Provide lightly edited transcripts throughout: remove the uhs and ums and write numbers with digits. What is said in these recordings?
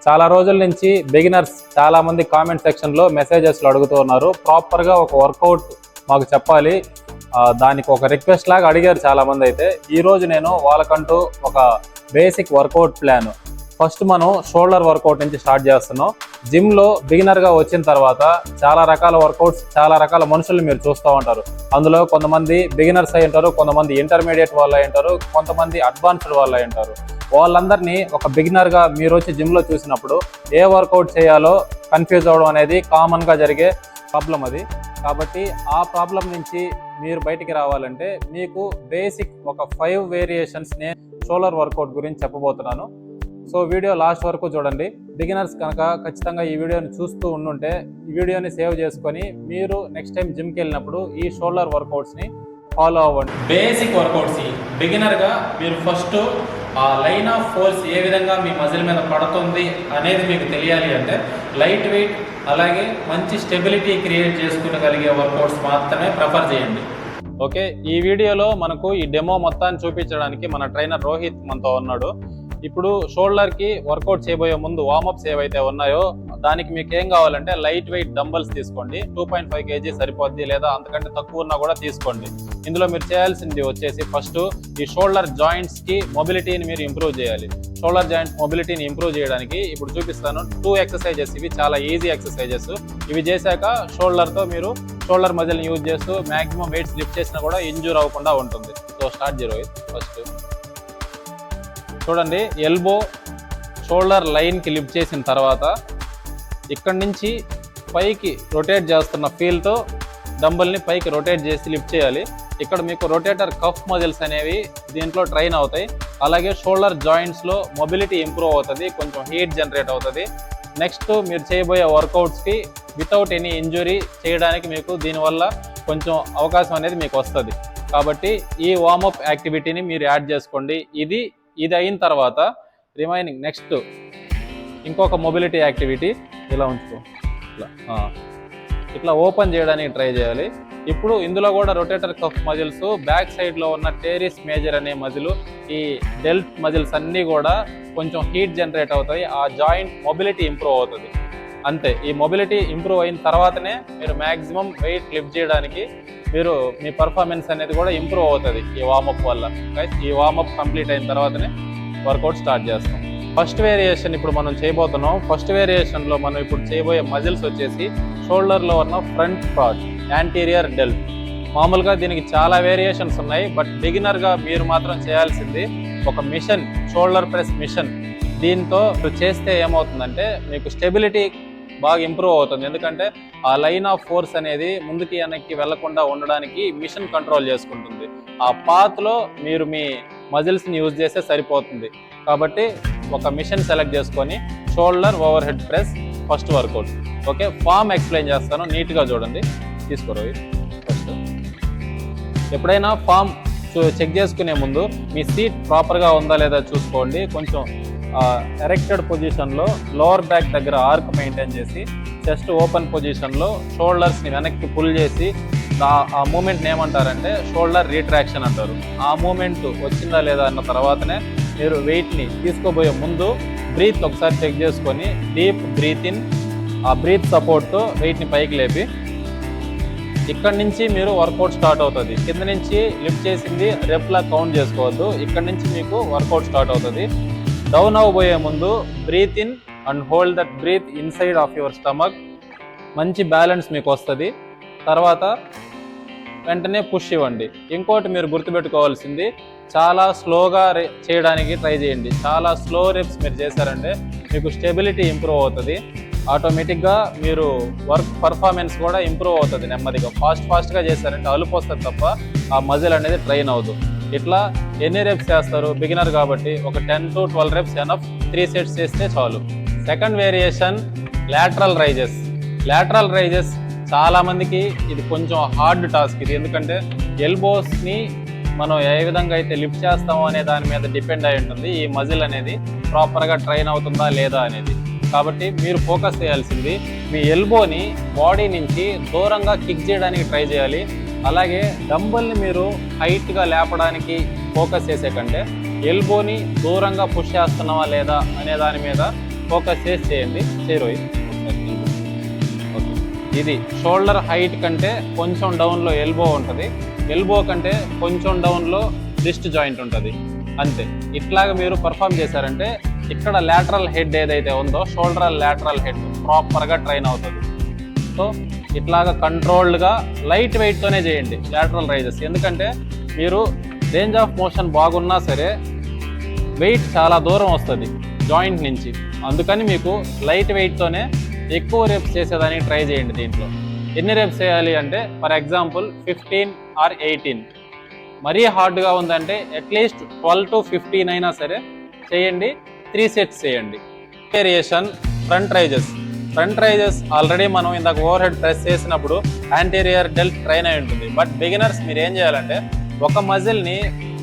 చాలా రోజుల నుంచి బిగినర్స్ చాలా మంది కామెంట్ సెక్షన్లో మెసేజెస్లో అడుగుతూ ఉన్నారు. ప్రాపర్గా ఒక వర్కౌట్ మాకు చెప్పాలి, దానికి ఒక రిక్వెస్ట్ లాగా అడిగారు చాలామంది. అయితే ఈరోజు నేను వాళ్ళకంటూ ఒక బేసిక్ వర్కౌట్ ప్లాన్, ఫస్ట్ మనం షోల్డర్ వర్కౌట్ నుంచి స్టార్ట్ చేస్తున్నాం. జిమ్లో బిగినర్గా వచ్చిన తర్వాత చాలా రకాల వర్కౌట్స్, చాలా రకాల మనుషుల్ని మీరు చూస్తూ ఉంటారు. అందులో కొంతమంది బిగినర్స్ అయి ఉంటారు, కొంతమంది ఇంటర్మీడియట్ వాళ్ళు అయి ఉంటారు, కొంతమంది అడ్వాన్స్డ్ వాళ్ళు అయి ఉంటారు. వాళ్ళందరినీ ఒక బిగినర్గా మీరు వచ్చి జిమ్లో చూసినప్పుడు ఏ వర్కౌట్ చేయాలో కన్ఫ్యూజ్ అవ్వడం అనేది కామన్గా జరిగే ప్రాబ్లం అది. కాబట్టి ఆ ప్రాబ్లం నుంచి మీరు బయటికి రావాలంటే మీకు బేసిక్ ఒక 5 వేరియేషన్స్ నేను షోల్డర్ వర్కౌట్ గురించి చెప్పబోతున్నాను. సో వీడియో లాస్ట్ వరకు చూడండి. బిగినర్స్ కనుక ఖచ్చితంగా ఈ వీడియోని చూస్తూ ఉండుంటే ఈ వీడియోని సేవ్ చేసుకొని మీరు నెక్స్ట్ టైం జిమ్కి వెళ్ళినప్పుడు ఈ షోల్డర్ వర్కౌట్స్ని ఫాలో అవ్వండి. బేసిక్ వర్కౌట్స్ బిగినర్గా మీరు ఫస్ట్ ఆ లైన్ ఆఫ్ ఫోర్స్ ఏ విధంగా మీ మజిల్ మీద పడుతుంది అనేది మీకు తెలియాలి అంటే లైట్ వెయిట్ అలాగే మంచి స్టెబిలిటీ క్రియేట్ చేసుకునగలిగే వర్కౌట్స్ మాత్రమే ప్రిఫర్ చేయండి. ఓకే, ఈ వీడియోలో మనకు ఈ డెమో మొత్తాన్ని చూపించడానికి మన ట్రైనర్ రోహిత్ మనతో ఉన్నాడు. ఇప్పుడు షోల్డర్కి వర్కౌట్ చేయబోయే ముందు వార్మప్స్ ఏవైతే ఉన్నాయో దానికి మీకు ఏం కావాలంటే లైట్ వెయిట్ డంబల్స్ తీసుకోండి. 2.5 kg సరిపోద్ది, లేదా అంతకంటే తక్కువ ఉన్నా కూడా తీసుకోండి. ఇందులో మీరు చేయాల్సింది వచ్చేసి ఫస్ట్ ఈ షోల్డర్ జాయింట్స్కి మొబిలిటీని మీరు ఇంప్రూవ్ చేయాలి. షోల్డర్ జాయింట్ మొబిలిటీని ఇంప్రూవ్ చేయడానికి ఇప్పుడు చూపిస్తాను 2 ఎక్సర్సైజెస్. ఇవి చాలా ఈజీ ఎక్సర్సైజెస్. ఇవి చేశాక షోల్డర్తో మీరు షోల్డర్ మజిల్ని యూజ్ చేస్తూ మ్యాక్సిమం వెయిట్స్ లిఫ్ట్ చేసినా కూడా ఇంజూర్ అవ్వకుండా ఉంటుంది. సో స్టార్ట్ చేయండి. ఫస్ట్ చూడండి, ఎల్బో షోల్డర్ లైన్కి లిఫ్ట్ చేసిన తర్వాత ఇక్కడి నుంచి పైకి రొటేట్ చేస్తున్న ఫీల్తో డంబల్ని పైకి రొటేట్ చేసి లిఫ్ట్ చేయాలి. ఇక్కడ మీకు రొటేటర్ కఫ్ మజిల్స్ అనేవి దీంట్లో ట్రైన్ అవుతాయి. అలాగే షోల్డర్ జాయింట్స్లో మొబిలిటీ ఇంప్రూవ్ అవుతుంది, కొంచెం హీట్ జనరేట్ అవుతుంది. నెక్స్ట్ మీరు చేయబోయే వర్కౌట్స్కి వితౌట్ ఎనీ ఇంజురీ చేయడానికి మీకు దీనివల్ల కొంచెం అవకాశం అనేది మీకు వస్తుంది. కాబట్టి ఈ వార్మప్ యాక్టివిటీని మీరు యాడ్ చేసుకోండి. ఇది అయిన తర్వాత రిమైనింగ్ నెక్స్ట్ ఇంకొక మొబిలిటీ యాక్టివిటీ ఇలా ఉంచుకో, ఇట్లా ఓపెన్ చేయడానికి ట్రై చేయాలి. ఇప్పుడు ఇందులో కూడా రొటేటర్ కఫ్ మజిల్స్, బ్యాక్ సైడ్లో ఉన్న టేరిస్ మేజర్ అనే మజిల్, ఈ డెల్ట్ మజిల్స్ అన్నీ కూడా కొంచెం హీట్ జనరేట్ అవుతాయి. ఆ జాయింట్ మొబిలిటీ ఇంప్రూవ్ అవుతుంది. అంతే, ఈ మొబిలిటీ ఇంప్రూవ్ అయిన తర్వాతనే మీరు మ్యాక్సిమం వెయిట్ లిఫ్ట్ చేయడానికి మీరు మీ పర్ఫార్మెన్స్ అనేది కూడా ఇంప్రూవ్ అవుతుంది ఈ వార్మప్ వల్ల. ఈ వార్మప్ కంప్లీట్ అయిన తర్వాతనే వర్కౌట్ స్టార్ట్ చేస్తాం. ఫస్ట్ వేరియేషన్ ఇప్పుడు మనం చేయబోతున్నాం. ఫస్ట్ వేరియేషన్లో మనం ఇప్పుడు చేయబోయే మజిల్స్ వచ్చేసి షోల్డర్లో ఉన్న ఫ్రంట్ పార్ట్, యాంటీరియర్ డెల్ట్. మామూలుగా దీనికి చాలా వేరియేషన్స్ ఉన్నాయి, బట్ బిగినర్గా మీరు మాత్రం చేయాల్సింది ఒక మిషన్, షోల్డర్ ప్రెస్ మిషన్. దీంతో చేస్తే ఏమవుతుందంటే మీకు స్టెబిలిటీ బాగా ఇంప్రూవ్ అవుతుంది. ఎందుకంటే ఆ లైన్ ఆఫ్ ఫోర్స్ అనేది ముందుకి వెనక్కి వెళ్లకుండా ఉండడానికి మిషన్ కంట్రోల్ చేసుకుంటుంది. ఆ పాత్లో మీరు మీ మజిల్స్ని యూజ్ చేస్తే సరిపోతుంది. కాబట్టి ఒక మిషన్ సెలెక్ట్ చేసుకొని shoulder overhead press first workout. Okay, form explain చేస్తాను, నీట్గా చూడండి. తీసుకోరు ఫస్ట్. ఎప్పుడైనా ఫామ్ చెక్ చేసుకునే ముందు మీ సీట్ ప్రాపర్గా ఉందా లేదా చూసుకోండి. కొంచెం ఎరెక్టెడ్ పొజిషన్లో లోవర్ బ్యాక్ దగ్గర ఆర్క్ మెయింటైన్ చేసి చెస్ట్ ఓపెన్ పొజిషన్లో షోల్డర్స్ని వెనక్కి పుల్ చేసి ఆ మూమెంట్ని ఏమంటారంటే షోల్డర్ రీట్రాక్షన్ అంటారు. ఆ మూమెంట్ వచ్చిందా లేదా అన్న తర్వాతనే మీరు వెయిట్ని తీసుకోబోయే ముందు బ్రీత్ ఒకసారి చెక్ చేసుకొని డీప్ బ్రీత్ ఇన్, ఆ బ్రీత్ సపోర్ట్తో వెయిట్ని పైకి లేపి ఇక్కడి నుంచి మీరు వర్కౌట్ స్టార్ట్ అవుతుంది. కింద నుంచి లిఫ్ట్ చేసింది రెప్లా కౌంట్ చేసుకోవద్దు. ఇక్కడి నుంచి మీకు వర్కౌట్ స్టార్ట్ అవుతుంది. డౌన్ అవ్వబోయే ముందు breathe in and hold that breath inside of your stomach. మంచి బ్యాలెన్స్ మీకు వస్తుంది. తర్వాత వెంటనే పుష్ ఇవ్వండి. ఇంకోటి మీరు గుర్తుపెట్టుకోవాల్సింది, చాలా స్లోగా చేయడానికి ట్రై చేయండి. చాలా స్లో రెప్స్ మీరు చేశారంటే మీకు స్టెబిలిటీ ఇంప్రూవ్ అవుతుంది. ఆటోమేటిక్గా మీరు వర్క్ పర్ఫార్మెన్స్ కూడా ఇంప్రూవ్ అవుతుంది. నెమ్మదిగా ఫాస్ట్గా చేశారంటే అలుపు వస్తుంది తప్ప ఆ మజిల్ అనేది ట్రైన్ అవుతుంది. ఇట్లా ఎన్ని రెప్స్ చేస్తారు బిగినర్ కాబట్టి ఒక 10 to 12 రెప్స్ ఎనఫ్. 3 sets చేస్తే చాలు. Second variation lateral raises. Lateral raises చాలామందికి ఇది కొంచెం హార్డ్ టాస్క్ ఇది. ఎందుకంటే ఎల్బోస్ని మనం ఏ విధంగా అయితే లిఫ్ట్ చేస్తామో అనే దాని మీద డిపెండ్ అయి ఉంటుంది ఈ మజిల్ అనేది ప్రాపర్గా ట్రైన్ అవుతుందా లేదా అనేది. కాబట్టి మీరు ఫోకస్ చేయాల్సింది మీ ఎల్బోని బాడీ నుంచి దూరంగా కిక్ చేయడానికి ట్రై చేయాలి. అలాగే డంబల్ని మీరు హైట్గా లేపడానికి ఫోకస్ చేసే కంటే ఎల్బోని దూరంగా పుష్ చేస్తున్నావా లేదా అనే దాని మీద ఫోకస్ చేసి చేయండి. చేరోయి ఓకే. ఇది షోల్డర్ హైట్ కంటే కొంచెం డౌన్లో ఎల్బో ఉంటుంది, ఎల్బో కంటే కొంచెం డౌన్లో రిస్ట్ జాయింట్ ఉంటుంది, అంతే. ఇట్లాగా మీరు పర్ఫామ్ చేశారంటే ఇక్కడ లాటరల్ హెడ్ ఏదైతే ఉందో షోల్డర్ లాటరల్ హెడ్ ప్రాపర్గా ట్రైన్ అవుతుంది. సో ఇట్లాగా కంట్రోల్డ్గా లైట్ వెయిట్తోనే చేయండి లాటరల్ రైజెస్. ఎందుకంటే మీరు రేంజ్ ఆఫ్ మోషన్ బాగున్నా సరే వెయిట్ చాలా దూరం వస్తుంది జాయింట్ నుంచి, అందుకని మీకు లైట్ వెయిట్తోనే ఎక్కువ రేప్స్ చేసేదానికి ట్రై చేయండి. దీంట్లో ఎన్ని రేప్స్ చేయాలి అంటే ఫర్ ఎగ్జాంపుల్ 15 or 18. మరీ హార్డ్గా ఉందంటే అట్లీస్ట్ 12 to 15 అయినా సరే చేయండి. 3 sets చేయండి. Variation front raises. Front raises already మనం ఇందాక ఓవర్ హెడ్ ప్రెస్ చేసినప్పుడు యాంటీరియర్ డెల్ట్ ట్రైన్ అయి ఉంటుంది. బట్ బిగినర్స్ మీరు ఏం చేయాలంటే ఒక మజిల్ని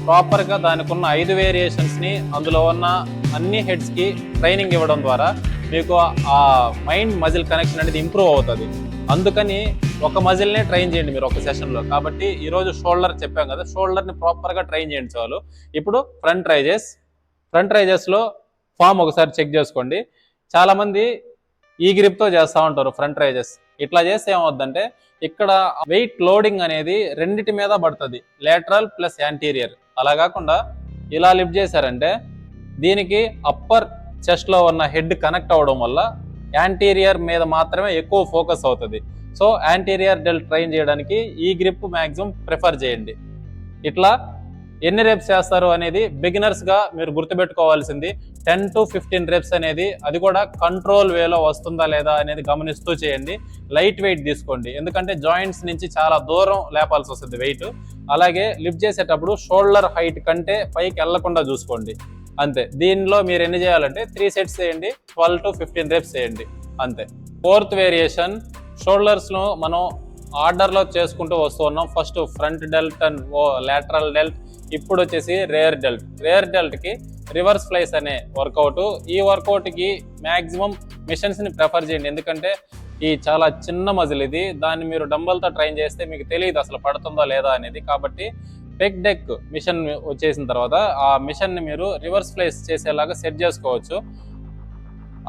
ప్రాపర్గా దానికి ఉన్న 5 వేరియేషన్స్ని అందులో ఉన్న అన్ని హెడ్స్కి ట్రైనింగ్ ఇవ్వడం ద్వారా మీకు ఆ మైండ్ మజిల్ కనెక్షన్ అనేది ఇంప్రూవ్ అవుతుంది. అందుకని ఒక మజిల్నే ట్రైన్ చేయండి మీరు ఒక సెషన్లో. కాబట్టి ఈరోజు షోల్డర్ చెప్పాం కదా, షోల్డర్ని ప్రాపర్గా ట్రైన్ చేయండి చాలు. ఇప్పుడు ఫ్రంట్ రైజెస్. ఫ్రంట్ రైజెస్లో ఫామ్ ఒకసారి చెక్ చేసుకోండి. చాలామంది ఈ గ్రిప్తో చేస్తూ ఉంటారు ఫ్రంట్ రైజెస్. ఇట్లా చేస్తే ఏమవుద్దంటే ఇక్కడ వెయిట్ లోడింగ్ అనేది రెండిటి మీద పడుతుంది, లేటరల్ ప్లస్ యాంటీరియర్. అలా కాకుండా ఇలా లిఫ్ట్ చేశారంటే దీనికి అప్పర్ చెస్ట్లో ఉన్న హెడ్ కనెక్ట్ అవ్వడం వల్ల యాంటీరియర్ మీద మాత్రమే ఎక్కువ ఫోకస్ అవుతుంది. సో యాంటీరియర్ డెల్ట్ ట్రైన్ చేయడానికి ఈ గ్రిప్ మ్యాక్సిమం ప్రిఫర్ చేయండి. ఇట్లా ఎన్ని రేప్స్ చేస్తారు అనేది బిగినర్స్గా మీరు గుర్తుపెట్టుకోవాల్సింది 10 to 15 రేప్స్ అనేది, అది కూడా కంట్రోల్ వేలో వస్తుందా లేదా అనేది గమనిస్తూ చేయండి. లైట్ వెయిట్ తీసుకోండి, ఎందుకంటే జాయింట్స్ నుంచి చాలా దూరం లేపాల్సి వస్తుంది వెయిట్. అలాగే లిఫ్ట్ చేసేటప్పుడు షోల్డర్ హైట్ కంటే పైకి వెళ్లకుండా చూసుకోండి, అంతే. దీనిలో మీరు ఎన్ని చేయాలంటే 3 sets చేయండి, 12 to 15 రేప్స్ చేయండి, అంతే. 4th వేరియేషన్ షోల్డర్స్లో మనం ఆర్డర్లో చేసుకుంటూ వస్తూ ఉన్నాం. First front delt and lateral delt, ఇప్పుడు వచ్చేసి రేర్ డెల్ట్. రేర్ డెల్ట్కి రివర్స్ ఫ్లైస్ అనే వర్కౌట్. ఈ వర్కౌట్కి మ్యాక్సిమం మిషన్స్ని ప్రిఫర్ చేయండి, ఎందుకంటే ఈ చాలా చిన్న మజిల్ ఇది. దాన్ని మీరు డంబల్తో ట్రైన్ చేస్తే మీకు తెలియదు అసలు పడుతుందా లేదా అనేది. కాబట్టి పెగ్ డెక్ మిషన్ వచ్చేసిన తర్వాత ఆ మిషన్ని మీరు రివర్స్ ఫ్లైస్ చేసేలాగా సెట్ చేసుకోవచ్చు.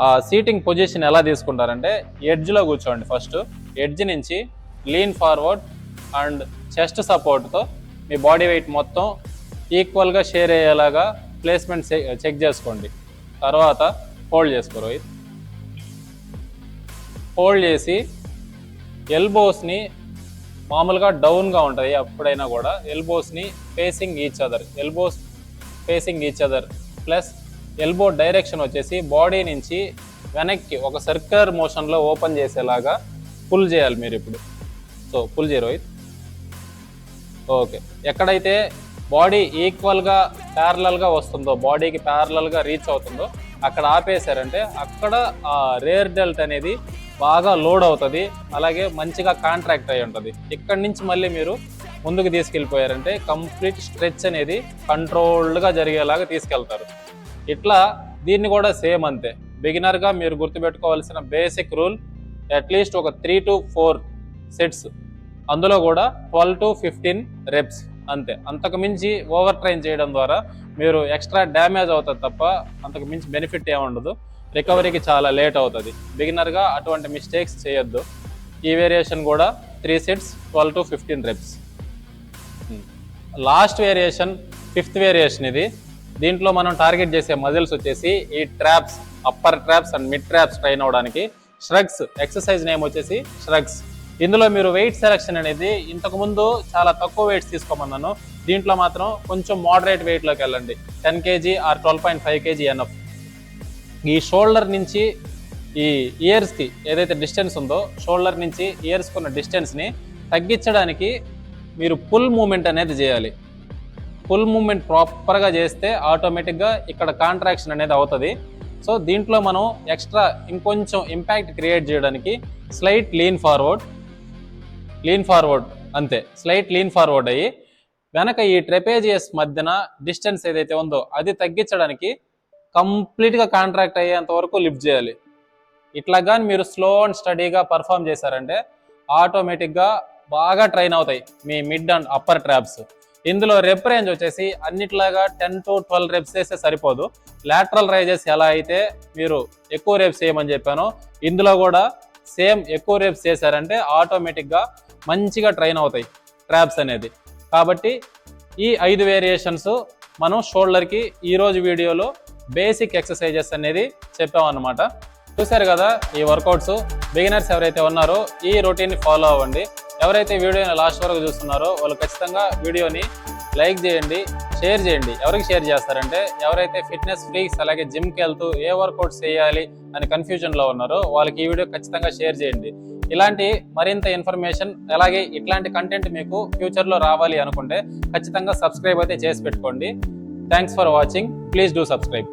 ఆ సీటింగ్ పొజిషన్ ఎలా తీసుకుంటారంటే ఎడ్జ్లో కూర్చోండి. ఫస్ట్ ఎడ్జ్ నుంచి లీన్ ఫార్వర్డ్ అండ్ చెస్ట్ సపోర్ట్తో మీ బాడీ వెయిట్ మొత్తం ఈక్వల్గా షేర్ అయ్యేలాగా ప్లేస్మెంట్ చెక్ చేసుకోండి. తర్వాత హోల్డ్ చేసుకోరు. హోల్డ్ చేసి ఎల్బోస్ని మామూలుగా డౌన్గా ఉంటాయి అప్పుడైనా కూడా, ఎల్బోస్ని facing each other plus elbow direction వచ్చేసి బాడీ నుంచి వెనక్కి ఒక సర్క్యులర్ మోషన్లో ఓపెన్ చేసేలాగా పుల్ చేయాలి మీరు ఇప్పుడు. సో పుల్ చేయరు. ఓకే, ఎక్కడైతే బాడీ ఈక్వల్గా ప్యారలల్గా వస్తుందో, బాడీకి ప్యారలల్గా రీచ్ అవుతుందో అక్కడ ఆపేశారంటే అక్కడ ఆ రేర్ డెల్ట్ అనేది బాగా లోడ్ అవుతుంది, అలాగే మంచిగా కాంట్రాక్ట్ అయి ఉంటుంది. ఇక్కడి నుంచి మళ్ళీ మీరు ముందుకు తీసుకెళ్ళిపోయారంటే కంప్లీట్ స్ట్రెచ్ అనేది కంట్రోల్డ్గా జరిగేలాగా తీసుకెళ్తారు. ఇట్లా దీన్ని కూడా సేమ్ అంతే. బిగినర్గా మీరు గుర్తుపెట్టుకోవాల్సిన బేసిక్ రూల్ అట్లీస్ట్ ఒక 3 to 4 sets, అందులో కూడా 12 to 15 reps, అంతే. అంతకు మించి ఓవర్ ట్రైన్ చేయడం ద్వారా మీరు ఎక్స్ట్రా డ్యామేజ్ అవుతుంది తప్ప అంతకు మించి బెనిఫిట్ ఏముండదు. రికవరీకి చాలా లేట్ అవుతుంది. బిగినర్గా అటువంటి మిస్టేక్స్ చేయొద్దు. ఈ వేరియేషన్ కూడా 3 sets 12 to 15 reps. Last variation 5th variation ఇది. దీంట్లో మనం టార్గెట్ చేసే మజిల్స్ వచ్చేసి ఈ traps, upper traps and mid traps train అవడానికి ష్రగ్స్. ఎక్సర్సైజ్ నేమ్ వచ్చేసి ష్రగ్స్. ఇందులో మీరు వెయిట్ సెలెక్షన్ అనేది ఇంతకుముందు చాలా తక్కువ వెయిట్స్ తీసుకోమన్నాను, దీంట్లో మాత్రం కొంచెం మోడరేట్ వెయిట్లోకి వెళ్ళండి. 10 kg ఆర్ 12.5 kg ఎనఫ్. ఈ షోల్డర్ నుంచి ఈ ఇయర్స్కి ఏదైతే డిస్టెన్స్ ఉందో, షోల్డర్ నుంచి ఇయర్స్కి ఉన్న డిస్టెన్స్ని తగ్గించడానికి మీరు పుల్ మూమెంట్ అనేది చేయాలి. పుల్ మూమెంట్ ప్రాపర్గా చేస్తే ఆటోమేటిక్గా ఇక్కడ కాంట్రాక్షన్ అనేది అవుతుంది. సో దీంట్లో మనం ఎక్స్ట్రా ఇంకొంచెం ఇంపాక్ట్ క్రియేట్ చేయడానికి స్లైట్ లీన్ ఫార్వర్డ్ అంతే. స్లైట్ లీన్ ఫార్వర్డ్ అయ్యి వెనక ఈ ట్రెపేజియస్ మధ్యన డిస్టెన్స్ ఏదైతే ఉందో అది తగ్గించడానికి కంప్లీట్గా కాంట్రాక్ట్ అయ్యేంత వరకు లిఫ్ట్ చేయాలి. ఇట్లా కానీ మీరు స్లో అండ్ స్టడీగా పర్ఫామ్ చేశారంటే ఆటోమేటిక్గా బాగా ట్రైన్ అవుతాయి మీ మిడ్ అండ్ అప్పర్ ట్రాప్స్. ఇందులో రెప్ రేంజ్ వచ్చేసి అన్నిట్లాగా 10 to 12 రెప్స్ చేస్తే సరిపోదు. లాటరల్ రైజెస్ ఎలా అయితే మీరు ఎక్కువ రెప్స్ చేయమని చెప్పానో ఇందులో కూడా సేమ్ ఎక్కువ రెప్స్ చేశారంటే ఆటోమేటిక్గా మంచిగా ట్రైన్ అవుతాయి ట్రాప్స్ అనేది. కాబట్టి ఈ 5 వేరియేషన్స్ మనం షోల్డర్కి ఈరోజు వీడియోలో బేసిక్ ఎక్సర్సైజెస్ అనేది చెప్పామన్నమాట. చూసారు కదా ఈ వర్కౌట్స్. బిగినర్స్ ఎవరైతే ఉన్నారో ఈ రొటీన్ని ఫాలో అవ్వండి. ఎవరైతే వీడియోని లాస్ట్ వరకు చూస్తున్నారో వాళ్ళు ఖచ్చితంగా వీడియోని లైక్ చేయండి, షేర్ చేయండి. ఎవరికి షేర్ చేస్తారంటే ఎవరైతే ఫిట్నెస్ ఫ్రీక్స్ అలాగే జిమ్కి వెళ్తూ ఏ వర్కౌట్స్ చేయాలి అని కన్ఫ్యూజన్లో ఉన్నారో వాళ్ళకి ఈ వీడియో ఖచ్చితంగా షేర్ చేయండి. ఇలాంటి మరింత ఇన్ఫర్మేషన్ అలాగే ఇట్లాంటి కంటెంట్ మీకు ఫ్యూచర్లో రావాలి అనుకుంటే ఖచ్చితంగా సబ్స్క్రైబ్ అయితే చేసి పెట్టుకోండి. Thanks for watching. Please do subscribe.